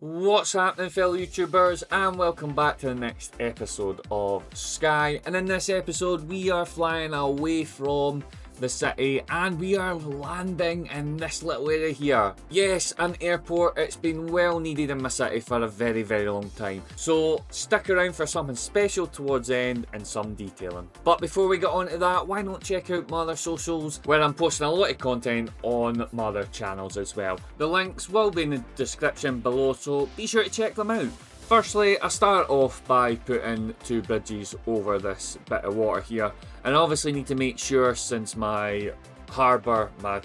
What's happening, fellow YouTubers, and welcome back to the next episode of Skye. And in this episode we are flying away from the city and we are landing in this little area here. Yes, an airport. It's been well needed in my city for a very long time, so stick around for something special towards the end and some detailing. But before we get on to that, why not check out my other socials where I'm posting a lot of content on my other channels as well. The links will be in the description below, so be sure to check them out. Firstly, I start off by putting two bridges over this bit of water here, and I obviously need to make sure, since my harbour, my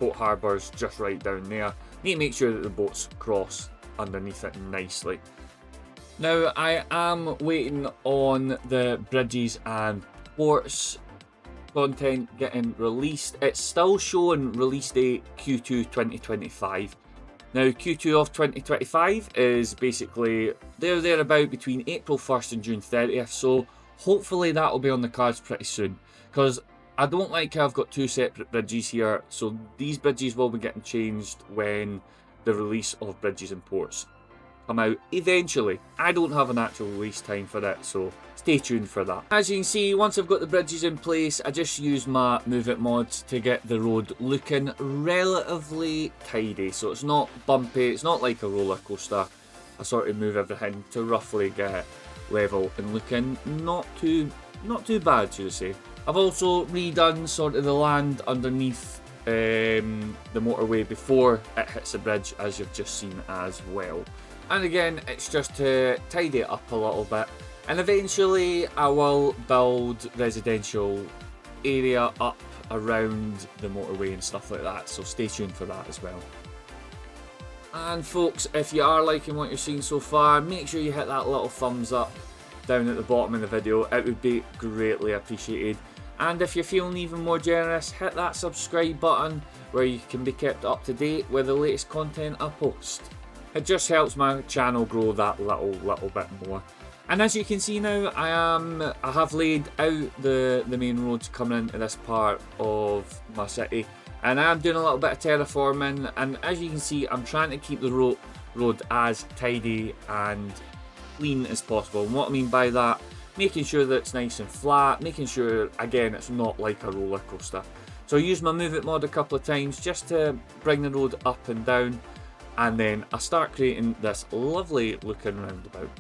boat harbour's just right down there, need to make sure that the boats cross underneath it nicely. Now I am waiting on the bridges and ports content getting released. It's still showing release date Q2 2025. Now Q2 of 2025 is basically thereabout between April 1st and June 30th, so hopefully that will be on the cards pretty soon, because I don't like how I've got two separate bridges here, so these bridges will be getting changed when the release of bridges and ports come out eventually. I don't have an actual release time for that, so stay tuned for that. As you can see, once I've got the bridges in place, I just use my Move It mods to get the road looking relatively tidy, so it's not bumpy, it's not like a roller coaster. I sort of move everything to roughly get it level and looking not too bad, should I say. I've also redone sort of the land underneath the motorway before it hits the bridge, as you've just seen as well. And again, it's just to tidy it up a little bit. And eventually I will build residential area up around the motorway and stuff like that, so stay tuned for that as well. And folks, if you are liking what you're seeing so far, make sure you hit that little thumbs up down at the bottom of the video. It would be greatly appreciated. And if you're feeling even more generous, hit that subscribe button where you can be kept up to date with the latest content I post. It just helps my channel grow that little bit more. And as you can see now, I have laid out the main roads coming into this part of my city, and I am doing a little bit of terraforming, and as you can see, I'm trying to keep the road as tidy and clean as possible. And what I mean by that, making sure that it's nice and flat, making sure, again, it's not like a roller coaster. So I used my Move It mod a couple of times just to bring the road up and down, and then I start creating this lovely looking roundabout.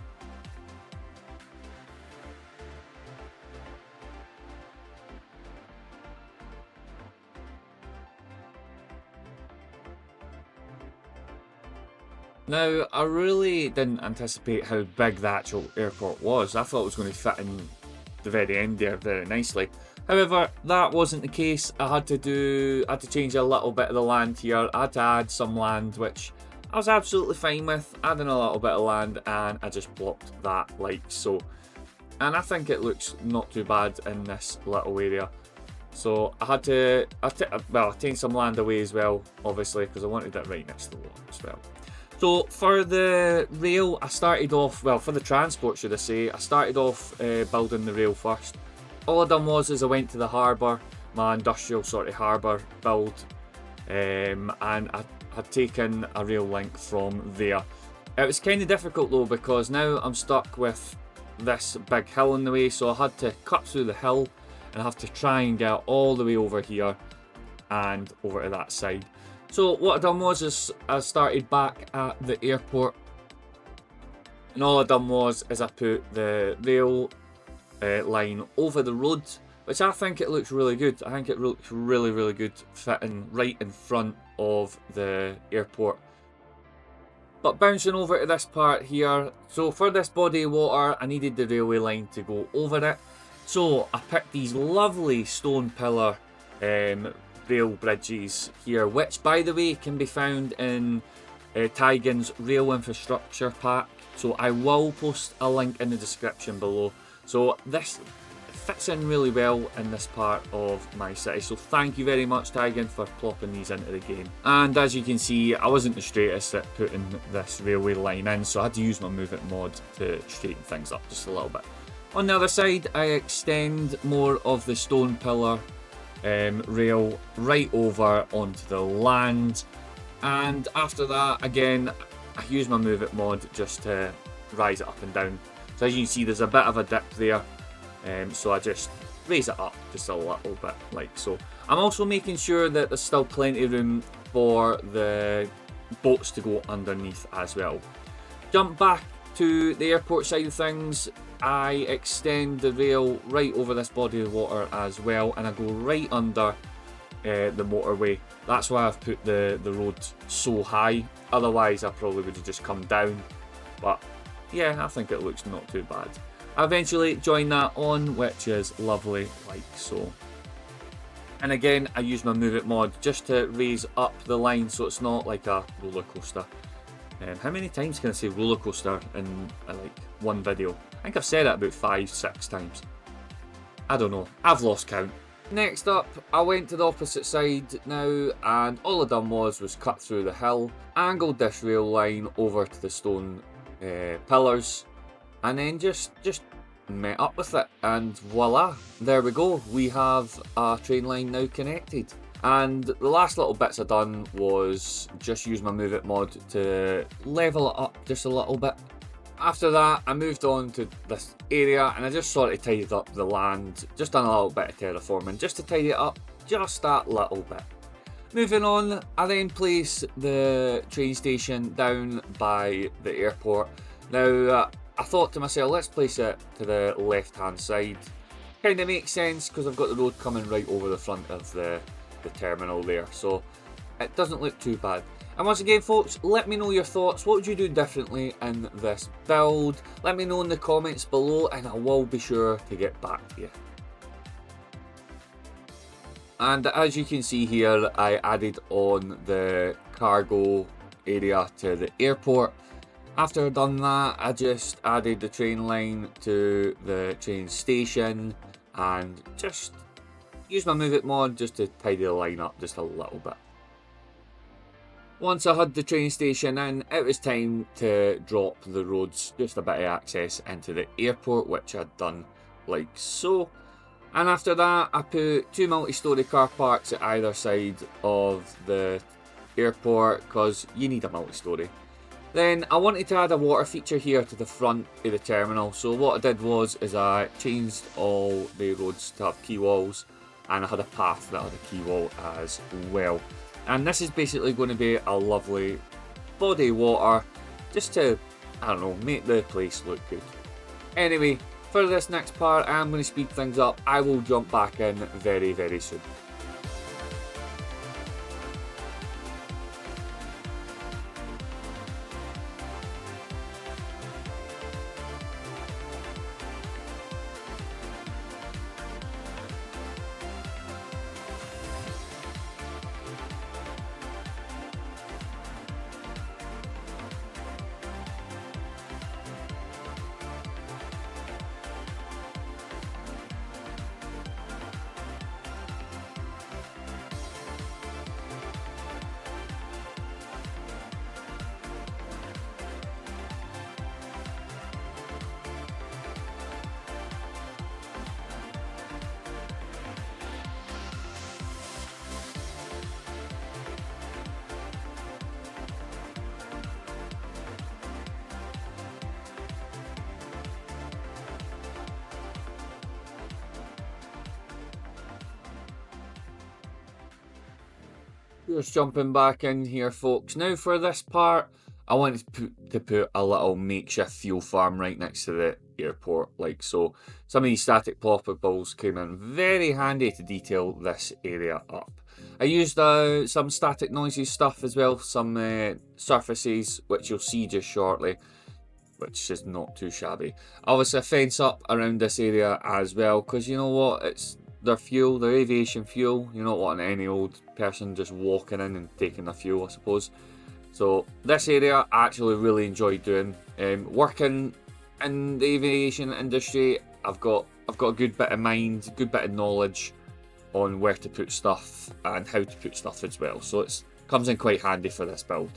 Now, I really didn't anticipate how big the actual airport was. I thought it was going to fit in the very end there very nicely. However, that wasn't the case. I had to change a little bit of the land here. I had to add some land, which I was absolutely fine with, adding a little bit of land, and I just blocked that like so. And I think it looks not too bad in this little area. So I had to, I changed some land away as well, obviously, because I wanted it right next to the water as well. So for the rail, I started off, well, for the transport should I say, I started off building the rail first. All I done was I went to the harbour, my industrial sort of harbour build, and I had taken a rail link from there. It was kind of difficult though, because now I'm stuck with this big hill in the way, so I had to cut through the hill and I have to try and get all the way over here and over to that side. So what I done was I started back at the airport, and all I done was I put the rail line over the road, which I think it looks really good. I think it looks really good fitting right in front of the airport. But bouncing over to this part here, so for this body of water I needed the railway line to go over it. So I picked these lovely stone pillar rail bridges here, which by the way can be found in Tygan's rail infrastructure pack, so I will post a link in the description below. So this fits in really well in this part of my city, so thank you very much Tygan for plopping these into the game. And as you can see, I wasn't the straightest at putting this railway line in, so I had to use my Move It mod to straighten things up just a little bit. On the other side, I extend more of the stone pillar rail right over onto the land, and after that again I use my Move It mod just to rise it up and down. So as you can see, there's a bit of a dip there, so I just raise it up just a little bit, like so. I'm also making sure that there's still plenty of room for the boats to go underneath as well. Jump back to the airport side of things. I extend the rail right over this body of water as well, and I go right under the motorway. That's why I've put the road so high. Otherwise, I probably would have just come down. But yeah, I think it looks not too bad. I eventually join that on, which is lovely, like so. And again, I use my Move It mod just to raise up the line so it's not like a roller coaster. How many times can I say roller coaster in like one video? I think I've said it about 5-6 times. I don't know, I've lost count. Next up, I went to the opposite side now, and all I done was cut through the hill, angled this rail line over to the stone pillars, and then just met up with it, and voila, there we go. We have a train line now connected. And the last little bits I done was just use my Move It mod to level it up just a little bit. After that, I moved on to this area and I just sort of tidied up the land, just done a little bit of terraforming just to tidy it up just that little bit. Moving on, I then place the train station down by the airport. Now, I thought to myself, let's place it to the left hand side. Kind of makes sense because I've got the road coming right over the front of the terminal there, so it doesn't look too bad. And once again, folks, let me know your thoughts. What would you do differently in this build? Let me know in the comments below and I will be sure to get back to you. And as you can see here, I added on the cargo area to the airport. After I've done that, I just added the train line to the train station and just use my Move It mod just to tidy the line up just a little bit. Once I had the train station in, it was time to drop the roads, just a bit of access into the airport, which I'd done like so. And after that, I put 2 multi-storey car parks at either side of the airport, because you need a multi-storey. Then I wanted to add a water feature here to the front of the terminal, so what I did was I changed all the roads to have quay walls, and I had a path that had a quay wall as well. And this is basically going to be a lovely body of water, just to, I don't know, make the place look good. Anyway, for this next part, I'm going to speed things up. I will jump back in very, very soon. Just jumping back in here, folks. Now for this part, I wanted to put a little makeshift fuel farm right next to the airport, like so. Some of these static ploppables came in very handy to detail this area up. I used some static noises stuff as well, some surfaces, which you'll see just shortly, which is not too shabby. Obviously a fence up around this area as well, because you know what, it's their fuel, their aviation fuel. You're not wanting any old person just walking in and taking their fuel, I suppose. So this area I actually really enjoyed doing. Working in the aviation industry, I've got a good bit of mind, good bit of knowledge on where to put stuff and how to put stuff as well. So it comes in quite handy for this build.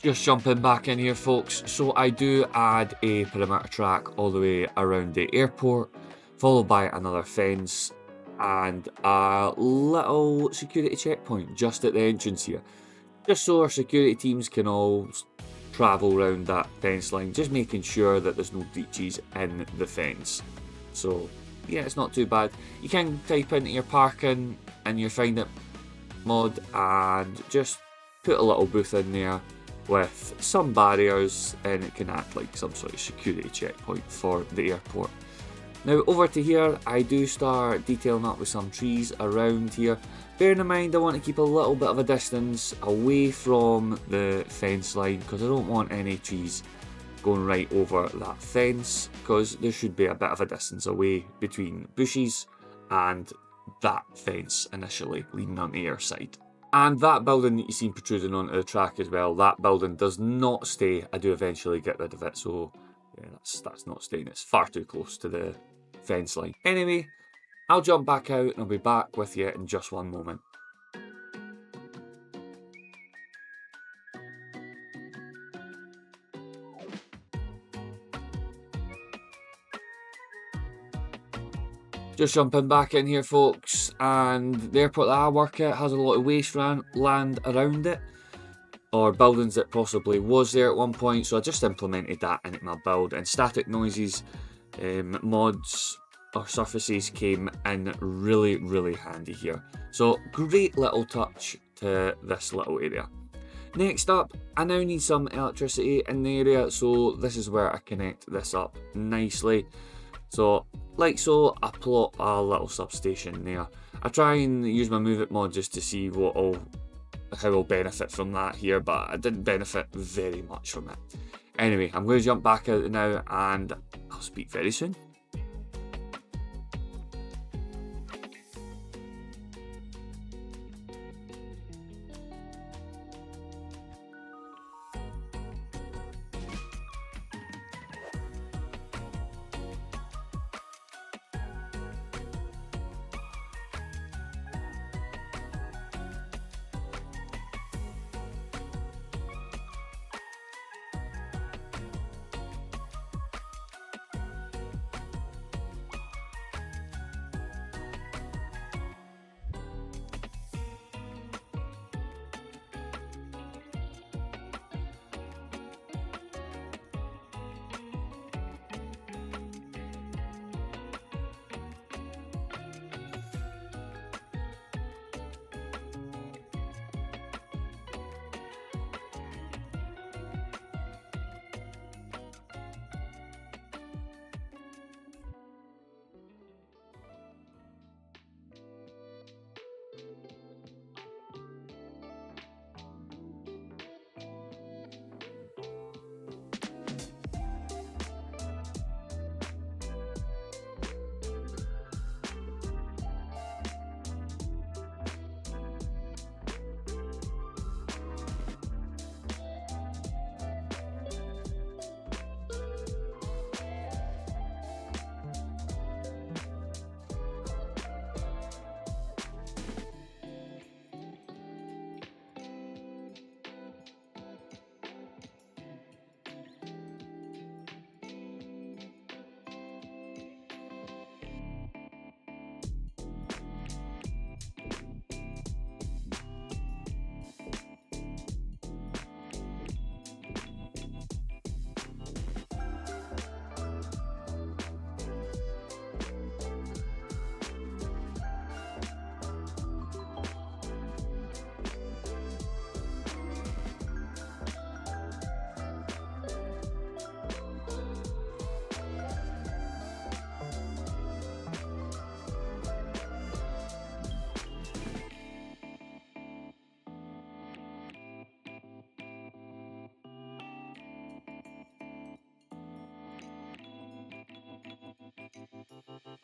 Just jumping back in here, folks. So I do add a perimeter track all the way around the airport, followed by another fence and a little security checkpoint just at the entrance here. Just so our security teams can all travel around that fence line, just making sure that there's no breaches in the fence. So yeah, it's not too bad. You can type into your parking and your find it mod and just put a little booth in there with some barriers, and it can act like some sort of security checkpoint for the airport. Now over to here, I do start detailing up with some trees around here. Bearing in mind I want to keep a little bit of a distance away from the fence line because I don't want any trees going right over that fence, because there should be a bit of a distance away between bushes and that fence initially leading on the air side. And that building that you seen protruding onto the track as well, that building does not stay. I do eventually get rid of it, so yeah, that's not staying. It's far too close to the fence line. Anyway, I'll jump back out and I'll be back with you in just one moment. Just jumping back in here, folks, and the airport that I work at has a lot of wasteland around it, or buildings that possibly was there at one point, so I just implemented that into my build, and static noises mods or surfaces came in really handy here. So great little touch to this little area. Next up, I now need some electricity in the area, so this is where I connect this up nicely. So, like so, I plot a little substation there. I try and use my Move It mod just to see how I'll benefit from that here, but I didn't benefit very much from it. Anyway, I'm going to jump back out now and I'll speak very soon.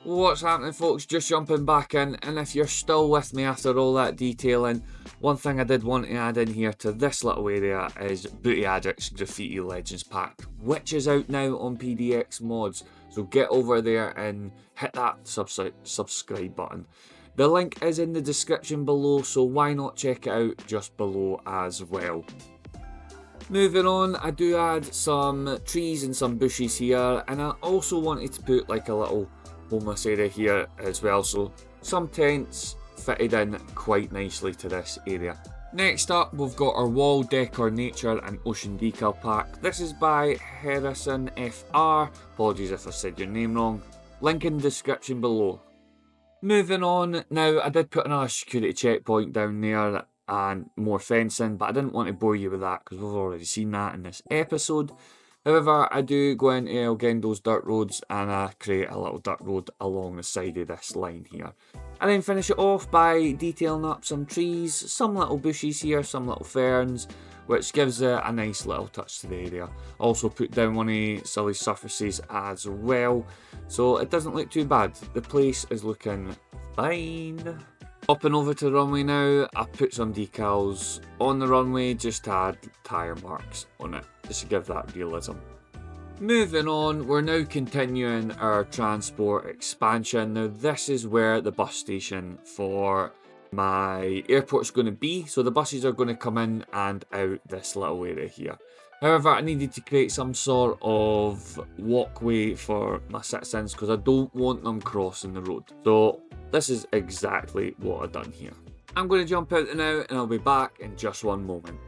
What's happening, folks? Just jumping back in, and if you're still with me after all that detailing, one thing I did want to add in here to this little area is Booty Addict's Graffiti Legends pack, which is out now on PDX mods, so get over there and hit that subscribe button. The link is in the description below, so why not check it out just below as well. Moving on, I do add some trees and some bushes here, and I also wanted to put like a little homeless area here as well, so some tents fitted in quite nicely to this area. Next up, we've got our wall decor nature and ocean decal pack. This is by Harrison FR. Apologies if I said your name wrong. Link in the description below. Moving on, now I did put another security checkpoint down there and more fencing, but I didn't want to bore you with that because we've already seen that in this episode. However, I do go into again those dirt roads and I create a little dirt road along the side of this line here. I then finish it off by detailing up some trees, some little bushes here, some little ferns, which gives it a nice little touch to the area. Also put down one of silly surfaces as well, so it doesn't look too bad. The place is looking fine. Hopping over to the runway now, I put some decals on the runway just to add tyre marks on it, just to give that realism. Moving on, we're now continuing our transport expansion. Now this is where the bus station for my airport's going to be. So the buses are going to come in and out this little area here. However, I needed to create some sort of walkway for my citizens because I don't want them crossing the road. So this is exactly what I've done here. I'm going to jump out now and I'll be back in just one moment.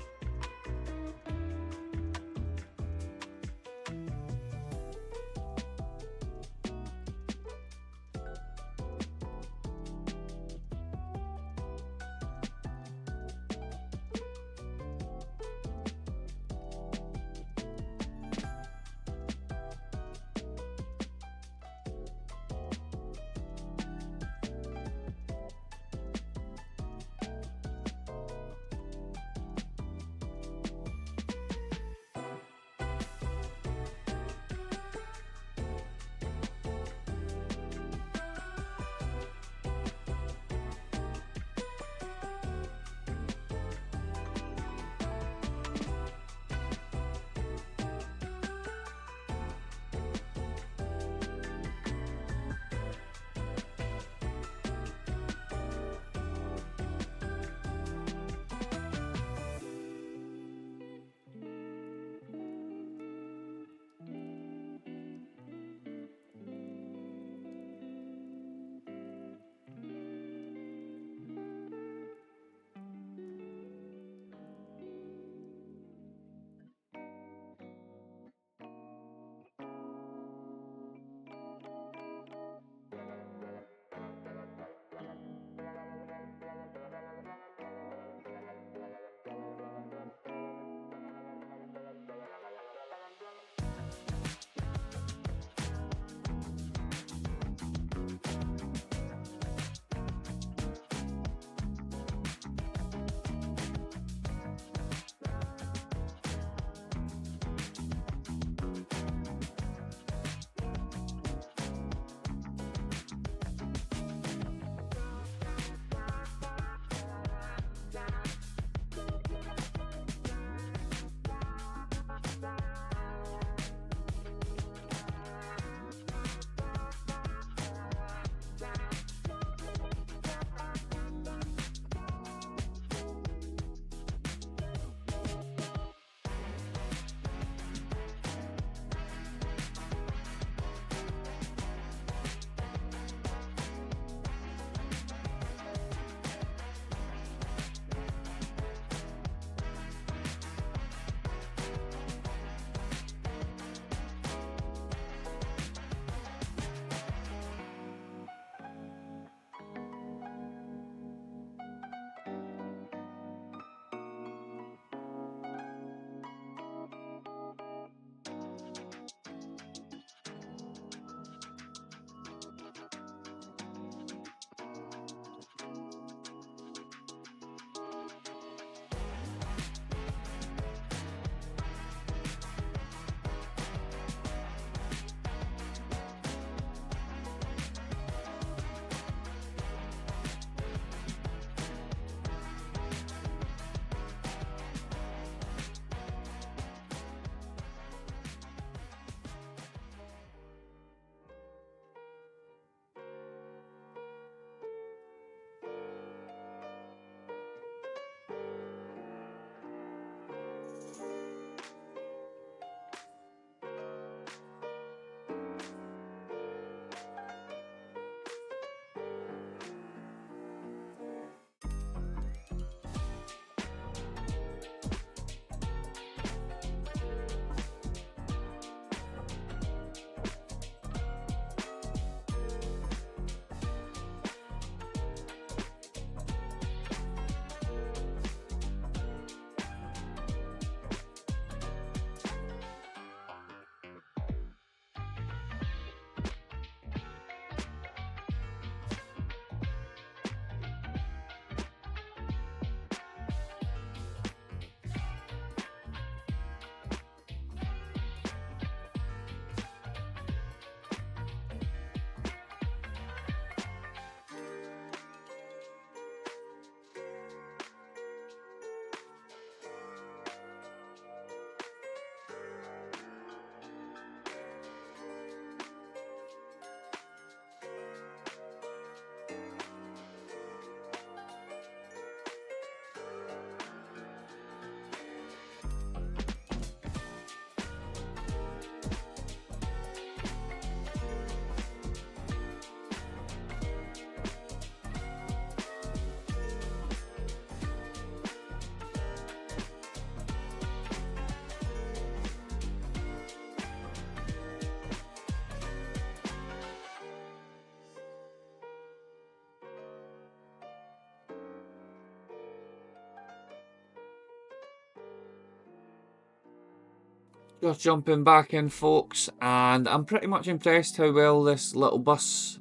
Just jumping back in, folks, and I'm pretty much impressed how well this little bus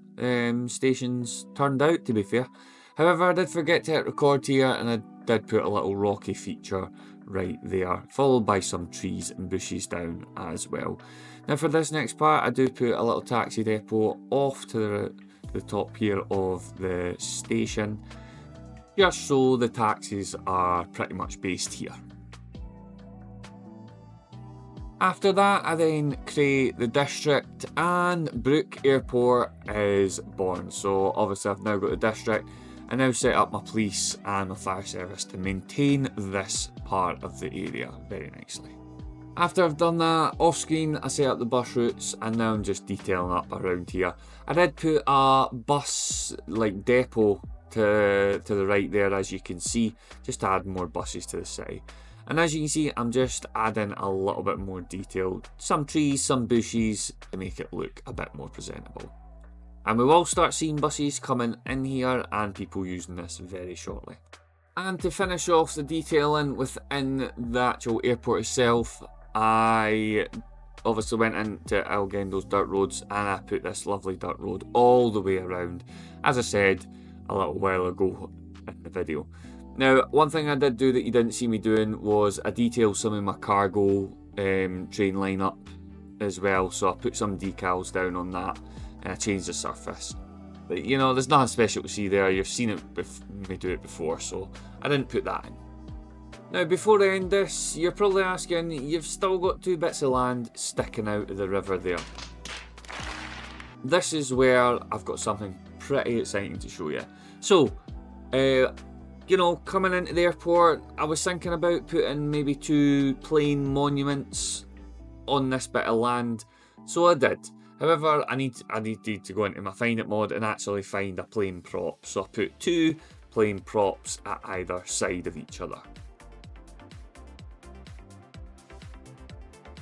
station's turned out, to be fair. However, I did forget to hit record here, and I did put a little rocky feature right there, followed by some trees and bushes down as well. Now for this next part, I do put a little taxi depot off to the top here of the station, just so the taxis are pretty much based here. After that, I then create the district, and Brook Airport is born. So obviously I've now got the district. I now set up my police and my fire service to maintain this part of the area very nicely. After I've done that, off screen I set up the bus routes, and now I'm just detailing up around here. I did put a bus depot to the right there, as you can see, just to add more buses to the city. And as you can see, I'm just adding a little bit more detail, some trees, some bushes, to make it look a bit more presentable. And we will start seeing buses coming in here and people using this very shortly. And to finish off the detailing within the actual airport itself, I obviously went into Algendo's dirt roads, and I put this lovely dirt road all the way around, as I said a little while ago in the video. Now, one thing I did do that you didn't see me doing was I detailed some of my cargo train lineup as well. So I put some decals down on that, and I changed the surface. But you know, there's nothing special to see there. You've seen it me do it before, so I didn't put that in. Now, before I end this, you're probably asking, you've still got 2 bits of land sticking out of the river there. This is where I've got something pretty exciting to show you. So, you know, coming into the airport, I was thinking about putting maybe 2 plain monuments on this bit of land, so I did. However, I needed to go into my Find It mod and actually find a plain prop, so I put 2 plain props at either side of each other.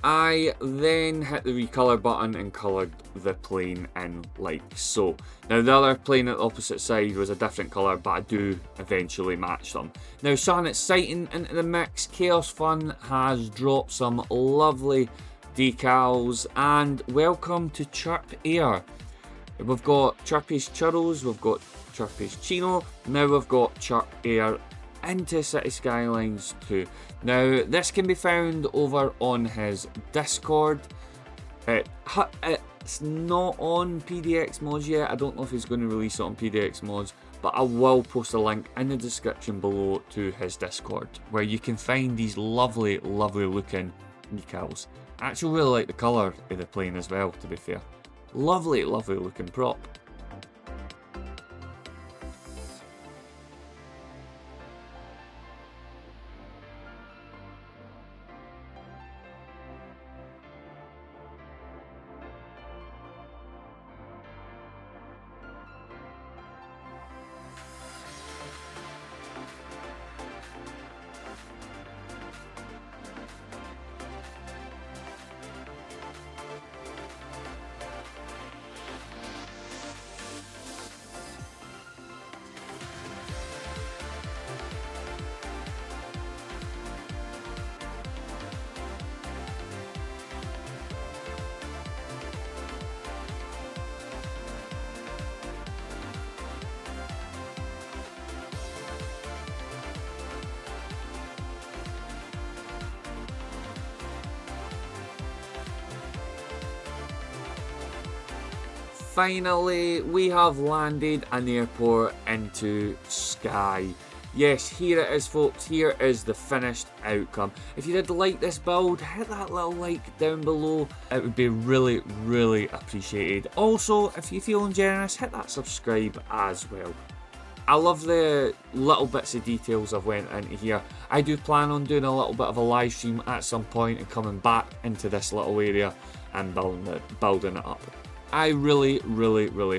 I then hit the recolor button and coloured the plane in like so. Now the other plane at the opposite side was a different colour, but I do eventually match them. Now something exciting into the mix, Chaos Fun has dropped some lovely decals, and welcome to Chirp Air. We've got Chirpy's Churros, we've got Chirpy's Chino, now we've got Chirp Air into City Skylines 2. Now this can be found over on his Discord. It's not on PDX mods yet. I don't know if he's going to release it on PDX mods, but I will post a link in the description below to his Discord, where you can find these lovely looking decals. I actually really like the colour of the plane as well, to be fair. Lovely looking prop. Finally, we have landed an airport into Skye. Yes, here it is, folks. Here is the finished outcome. If you did like this build, hit that little like down below. It would be really appreciated. Also, if you're feeling generous, hit that subscribe as well. I love the little bits of details I've went into here. I do plan on doing a little bit of a live stream at some point and coming back into this little area and building it up. I really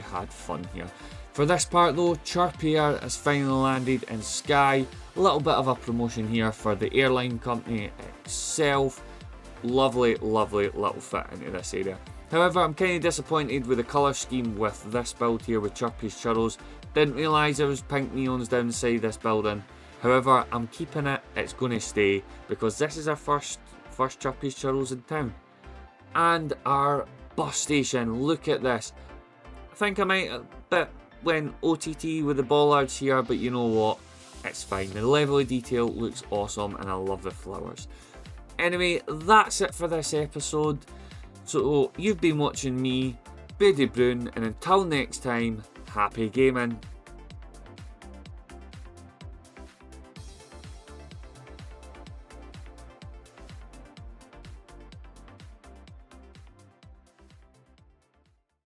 had fun here. For this part though, Chirp Air has finally landed in Skye. A little bit of a promotion here for the airline company itself. Lovely little fit into this area. However, I'm kind of disappointed with the colour scheme with this build here with Chirpy's Churros. Didn't realise there was pink neons down the side of this building. However, I'm keeping it, it's going to stay, because this is our first first Chirpy's Churros in town. And our bus station, look at this. I think I might a bit went OTT with the bollards here, but you know what? It's fine. The level of detail looks awesome and I love the flowers. Anyway, that's it for this episode. So you've been watching me, Bede Brune, and until next time, happy gaming.